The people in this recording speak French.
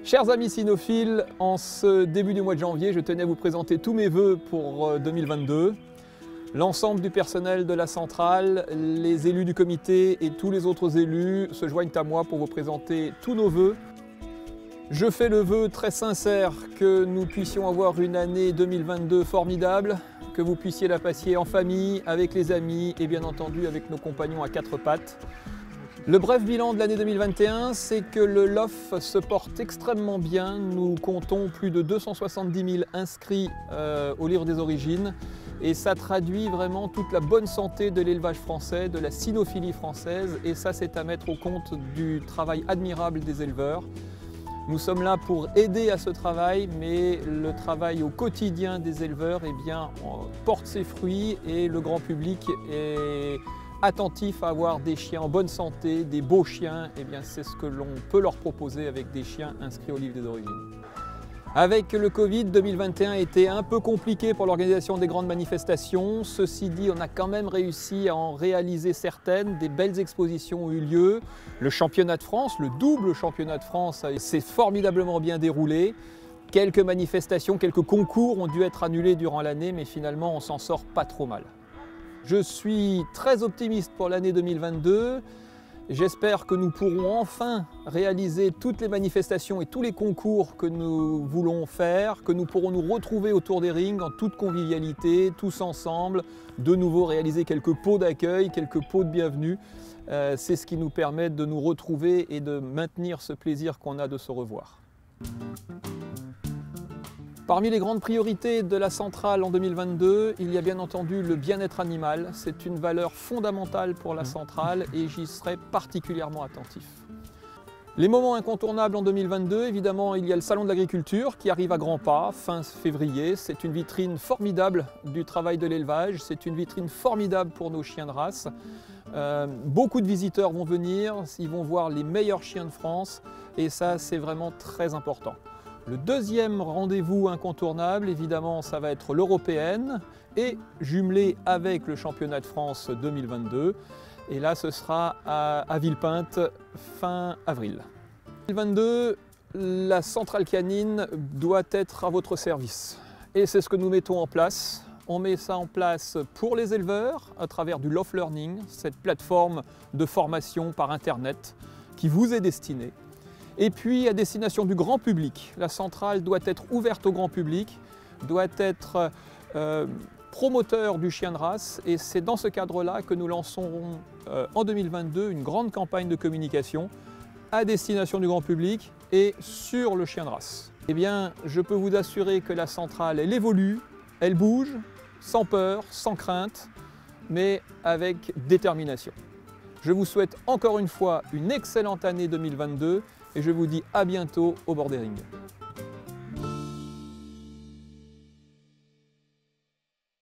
Chers amis cynophiles, en ce début du mois de janvier, je tenais à vous présenter tous mes vœux pour 2022. L'ensemble du personnel de la centrale, les élus du comité et tous les autres élus se joignent à moi pour vous présenter tous nos vœux. Je fais le vœu très sincère que nous puissions avoir une année 2022 formidable, que vous puissiez la passer en famille, avec les amis et bien entendu avec nos compagnons à quatre pattes. Le bref bilan de l'année 2021, c'est que le LOF se porte extrêmement bien. Nous comptons plus de 270 000 inscrits au livre des origines et ça traduit vraiment toute la bonne santé de l'élevage français, de la cynophilie française, et ça c'est à mettre au compte du travail admirable des éleveurs. Nous sommes là pour aider à ce travail, mais le travail au quotidien des éleveurs porte ses fruits et le grand public est attentif à avoir des chiens en bonne santé, des beaux chiens. C'est ce que l'on peut leur proposer avec des chiens inscrits au livre des origines. Avec le Covid, 2021 a été un peu compliqué pour l'organisation des grandes manifestations. Ceci dit, on a quand même réussi à en réaliser certaines. Des belles expositions ont eu lieu. Le championnat de France, le double championnat de France, s'est formidablement bien déroulé. Quelques manifestations, quelques concours ont dû être annulés durant l'année, mais finalement on s'en sort pas trop mal. Je suis très optimiste pour l'année 2022. J'espère que nous pourrons enfin réaliser toutes les manifestations et tous les concours que nous voulons faire, que nous pourrons nous retrouver autour des rings en toute convivialité, tous ensemble, de nouveau réaliser quelques pots d'accueil, quelques pots de bienvenue. C'est ce qui nous permet de nous retrouver et de maintenir ce plaisir qu'on a de se revoir. Parmi les grandes priorités de la centrale en 2022, il y a bien entendu le bien-être animal. C'est une valeur fondamentale pour la centrale et j'y serai particulièrement attentif. Les moments incontournables en 2022, évidemment, il y a le Salon de l'agriculture qui arrive à grands pas, fin février. C'est une vitrine formidable du travail de l'élevage, c'est une vitrine formidable pour nos chiens de race. Beaucoup de visiteurs vont venir, ils vont voir les meilleurs chiens de France et ça, c'est vraiment très important. Le deuxième rendez-vous incontournable, évidemment, ça va être l'Européenne et jumelé avec le championnat de France 2022. Et là, ce sera à Villepinte fin avril. 2022, la centrale canine doit être à votre service. Et c'est ce que nous mettons en place. On met ça en place pour les éleveurs à travers du Love Learning, cette plateforme de formation par Internet qui vous est destinée. Et puis à destination du grand public, la centrale doit être ouverte au grand public, doit être promoteur du chien de race et c'est dans ce cadre-là que nous lancerons en 2022 une grande campagne de communication à destination du grand public et sur le chien de race. Je peux vous assurer que la centrale, elle évolue, elle bouge, sans peur, sans crainte, mais avec détermination. Je vous souhaite encore une fois une excellente année 2022 et je vous dis à bientôt au bord des rings.